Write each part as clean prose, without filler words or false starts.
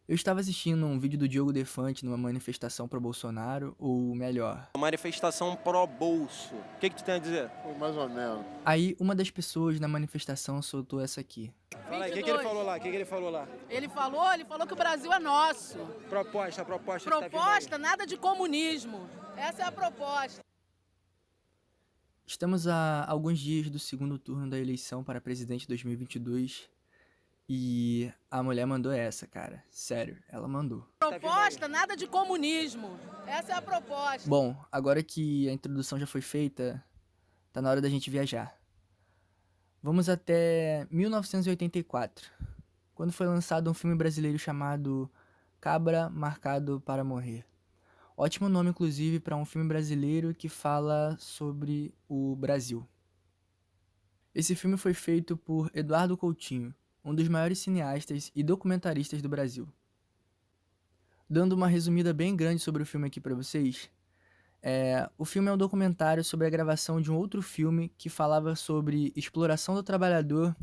Eu estava assistindo um vídeo do Diogo Defante numa manifestação pro Bolsonaro, ou melhor. Manifestação pró-bolso. O que tu tem a dizer? Foi mais ou menos. Aí uma das pessoas na manifestação soltou essa aqui. Fala aí, o que ele falou lá? O que ele falou lá? Ele falou que o Brasil é nosso. Proposta que tá vindo aí. Proposta, nada de comunismo. Essa é a proposta. Estamos a alguns dias do segundo turno da eleição para presidente 2022 e a mulher mandou essa, cara. Sério, ela mandou. Proposta, nada de comunismo. Essa é a proposta. Bom, agora que a introdução já foi feita, tá na hora da gente viajar. Vamos até 1984, quando foi lançado um filme brasileiro chamado Cabra Marcado para Morrer. Ótimo nome, inclusive, para um filme brasileiro que fala sobre o Brasil. Esse filme foi feito por Eduardo Coutinho, um dos maiores cineastas e documentaristas do Brasil. Dando uma resumida bem grande sobre o filme aqui para vocês, o filme é um documentário sobre a gravação de um outro filme que falava sobre exploração do trabalhador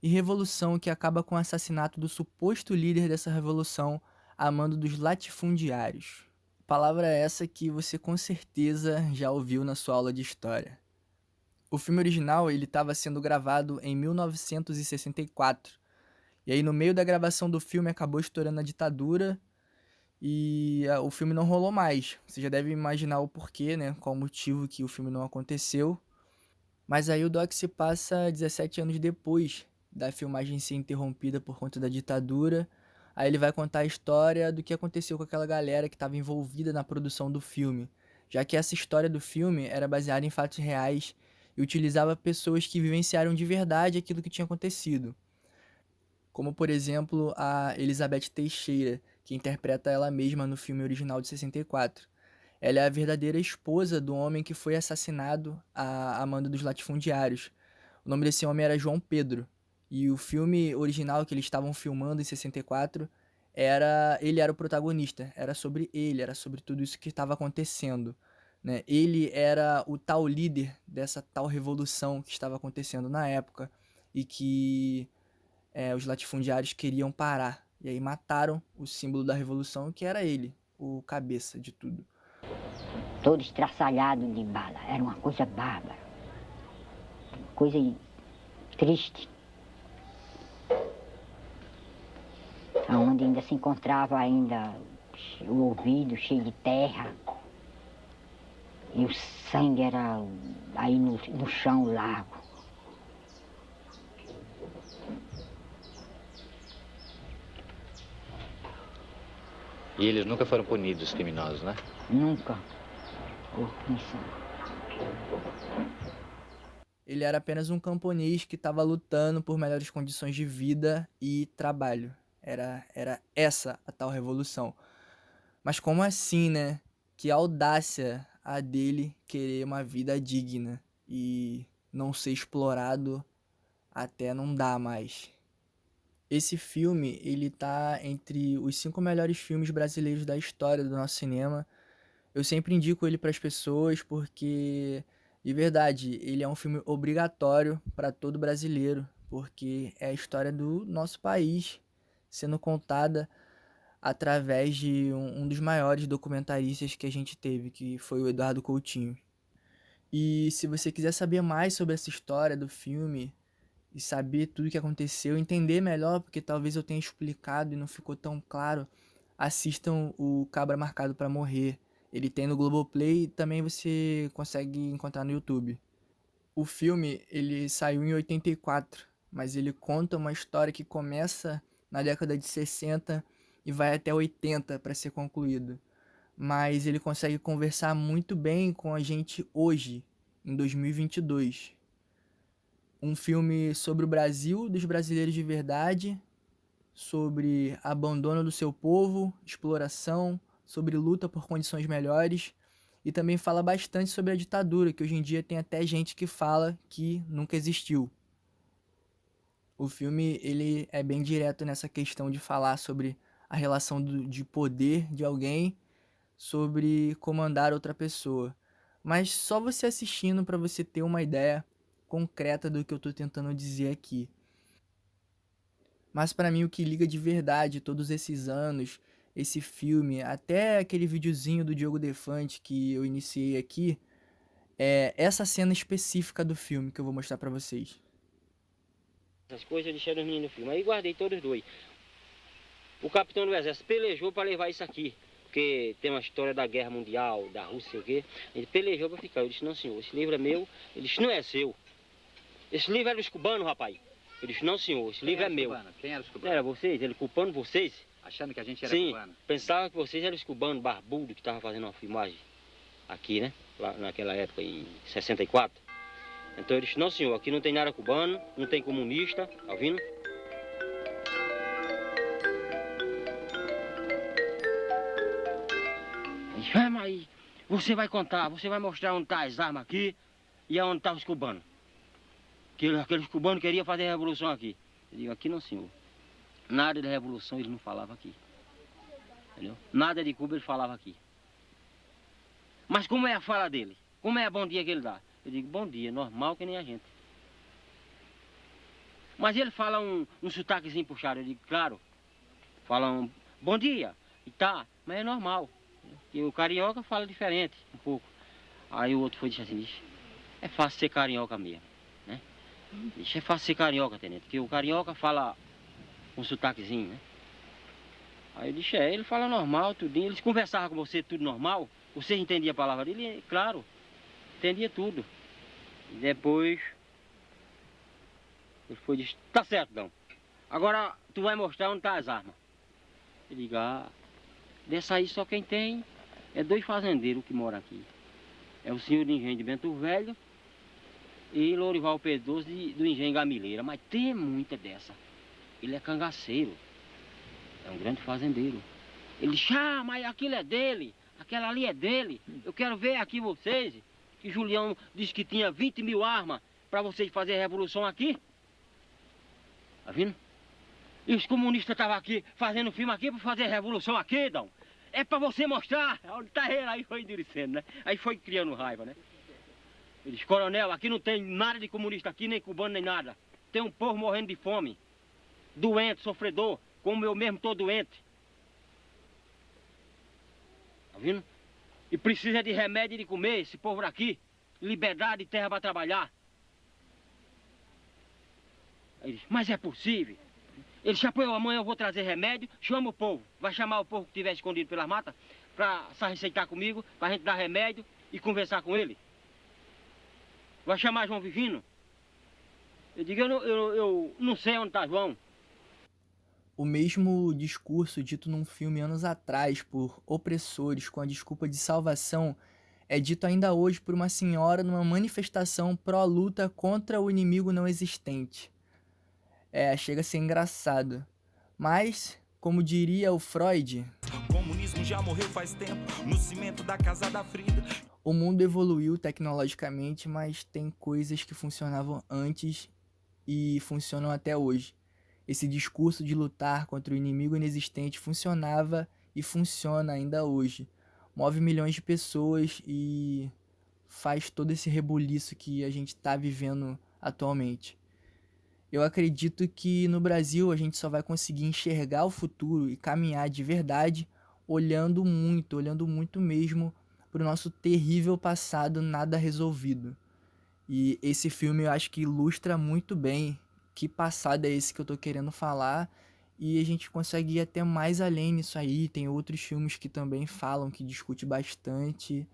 e revolução que acaba com o assassinato do suposto líder dessa revolução a mando dos latifundiários. Palavra essa que você com certeza já ouviu na sua aula de história. O filme original ele estava sendo gravado em 1964, e aí no meio da gravação do filme acabou estourando a ditadura e o filme não rolou mais. Você já deve imaginar o porquê, né? Qual o motivo que o filme não aconteceu. Mas aí o doc se passa 17 anos depois da filmagem ser interrompida por conta da ditadura. Aí ele vai contar a história do que aconteceu com aquela galera que estava envolvida na produção do filme, já que essa história do filme era baseada em fatos reais e utilizava pessoas que vivenciaram de verdade aquilo que tinha acontecido. Como, por exemplo, a Elizabeth Teixeira, que interpreta ela mesma no filme original de 64. Ela é a verdadeira esposa do homem que foi assassinado a mando dos latifundiários. O nome desse homem era João Pedro. E o filme original que eles estavam filmando em 64, ele era o protagonista. Era sobre ele, era sobre tudo isso que estava acontecendo. Né? Ele era o tal líder dessa tal revolução que estava acontecendo na época e que os latifundiários queriam parar. E aí mataram o símbolo da revolução, que era ele, o cabeça de tudo. Todo estraçalhado de bala. Era uma coisa bárbara. Coisa triste. Onde ainda se encontrava ainda o ouvido cheio de terra. E o sangue era aí no chão largo. E eles nunca foram punidos, os criminosos, né? Nunca houve punição. Ele era apenas um camponês que estava lutando por melhores condições de vida e trabalho. Era essa a tal revolução. Mas como assim, né? Que audácia a dele querer uma vida digna e não ser explorado até não dar mais. Esse filme, ele tá entre os 5 melhores filmes brasileiros da história do nosso cinema. Eu sempre indico ele para as pessoas porque, de verdade, ele é um filme obrigatório para todo brasileiro, porque é a história do nosso país sendo contada através de um dos maiores documentaristas que a gente teve, que foi o Eduardo Coutinho. E se você quiser saber mais sobre essa história do filme e saber tudo o que aconteceu, entender melhor, porque talvez eu tenha explicado e não ficou tão claro, assistam o Cabra Marcado para Morrer. Ele tem no Globoplay e também você consegue encontrar no YouTube. O filme, ele saiu em 84, mas ele conta uma história que começa na década de 60 e vai até 80 para ser concluído. Mas ele consegue conversar muito bem com a gente hoje, em 2022. Um filme sobre o Brasil, dos brasileiros de verdade, sobre abandono do seu povo, exploração, sobre luta por condições melhores, e também fala bastante sobre a ditadura, que hoje em dia tem até gente que fala que nunca existiu. O filme ele é bem direto nessa questão de falar sobre a relação de poder de alguém sobre comandar outra pessoa. Mas só você assistindo para você ter uma ideia concreta do que eu estou tentando dizer aqui. Mas pra mim o que liga de verdade todos esses anos, esse filme, até aquele videozinho do Diogo Defante que eu iniciei aqui, é essa cena específica do filme que eu vou mostrar pra vocês. Essas coisas eu deixei os meninos no filme. Aí guardei todos dois. O capitão do exército pelejou para levar isso aqui. Porque tem uma história da guerra mundial, da Rússia, sei o quê. Ele pelejou para ficar. Eu disse, não senhor, esse livro é meu. Ele disse, não é seu. Esse livro é dos cubanos, rapaz. Eu disse, não senhor, esse livro é meu. Quem era os cubanos? Era vocês, ele culpando vocês. Achando que a gente era Sim, cubano. pensava que vocês eram os cubanos barbudos que estavam fazendo uma filmagem aqui, né? Lá naquela época, em 64. Então ele disse, não senhor, aqui não tem nada cubano, não tem comunista, tá ouvindo? Ele disse, mas você vai contar, você vai mostrar onde tá as armas aqui e aonde tá os cubanos. Aqueles cubanos queriam fazer a revolução aqui. Eu digo, aqui não senhor. Nada de revolução ele não falava aqui. Entendeu? Nada de Cuba ele falava aqui. Mas como é a fala dele? Como é a bom dia que ele dá? Eu digo, bom dia, normal que nem a gente. Mas ele fala um sotaquezinho puxado. Eu digo, claro. Fala um bom dia. E tá, mas é normal. E o carioca fala diferente, um pouco. Aí o outro foi e disse assim, é fácil ser carioca mesmo, né? Disse, é fácil ser carioca, tenente, porque o carioca fala um sotaquezinho, né? Aí eu disse, ele fala normal, tudinho. Eles conversavam com você tudo normal. Você entendia a palavra dele? Claro, entendia tudo. E depois, ele foi e disse, tá certo, Dão. Agora tu vai mostrar onde tá as armas. Eu digo, dessa aí só quem tem é 2 fazendeiros que moram aqui. É o senhor do engenho de Bento Velho e Lourival Pedroso do engenho Gamileira. Mas tem muita dessa. Ele é cangaceiro. É um grande fazendeiro. Ele diz, mas aquilo é dele. Aquela ali é dele. Eu quero ver aqui vocês. Que Julião disse que tinha 20 mil armas para vocês fazerem revolução aqui. Tá vendo? E os comunistas estavam aqui fazendo filme aqui para fazer revolução aqui, Dão. É para você mostrar. Onde tá ele? Aí foi endurecendo, né? Aí foi criando raiva, né? Ele disse, coronel, aqui não tem nada de comunista aqui, nem cubano, nem nada. Tem um povo morrendo de fome. Doente, sofredor, como eu mesmo tô doente. Tá vendo? E precisa de remédio e de comer, esse povo daqui. Liberdade e terra para trabalhar. Aí ele disse, mas é possível. Ele disse, amanhã eu vou trazer remédio, chama o povo. Vai chamar o povo que estiver escondido pelas matas para se receitar comigo, para a gente dar remédio e conversar com ele. Vai chamar João Vivino. Eu digo, eu não sei onde tá João. O mesmo discurso dito num filme anos atrás por opressores com a desculpa de salvação é dito ainda hoje por uma senhora numa manifestação pró-luta contra o inimigo não existente. Chega a ser engraçado. Mas, como diria o Freud, o comunismo já morreu faz tempo, no cimento da casa da Frida. O mundo evoluiu tecnologicamente, mas tem coisas que funcionavam antes e funcionam até hoje. Esse discurso de lutar contra o inimigo inexistente funcionava e funciona ainda hoje. Move milhões de pessoas e faz todo esse rebuliço que a gente está vivendo atualmente. Eu acredito que no Brasil a gente só vai conseguir enxergar o futuro e caminhar de verdade olhando muito mesmo para o nosso terrível passado nada resolvido. E esse filme eu acho que ilustra muito bem que passado é esse que eu tô querendo falar, e a gente consegue ir até mais além nisso aí. Tem outros filmes que também falam, que discute bastante,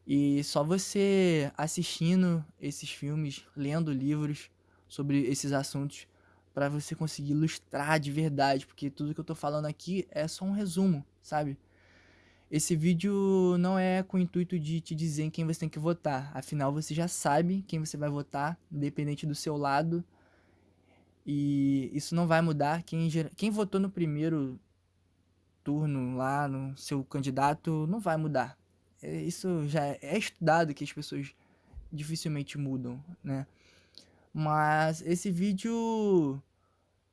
e só você assistindo esses filmes, lendo livros sobre esses assuntos, para você conseguir ilustrar de verdade, porque tudo que eu tô falando aqui é só um resumo, sabe? Esse vídeo não é com o intuito de te dizer em quem você tem que votar, afinal você já sabe quem você vai votar, independente do seu lado. E isso não vai mudar. Quem votou no primeiro turno lá, no seu candidato, não vai mudar. Isso já é estudado, que as pessoas dificilmente mudam, né? Mas esse vídeo,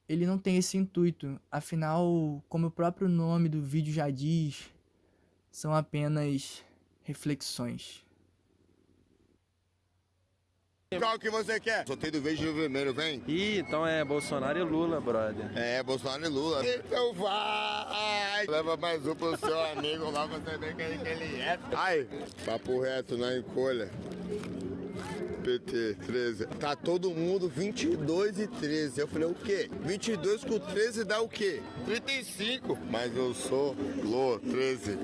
ele não tem esse intuito. Afinal, como o próprio nome do vídeo já diz, são apenas reflexões. Qual que você quer? Só tem do verde e do vermelho, vem. Ih, então é Bolsonaro e Lula, brother. É, Bolsonaro e Lula. Então vai! Leva mais um pro seu amigo lá pra você ver quem que ele é. Ai, papo reto na encolha. PT 13. Tá todo mundo 22 e 13. Eu falei, o quê? 22 com 13 dá o quê? 35. Mas eu sou Lô 13.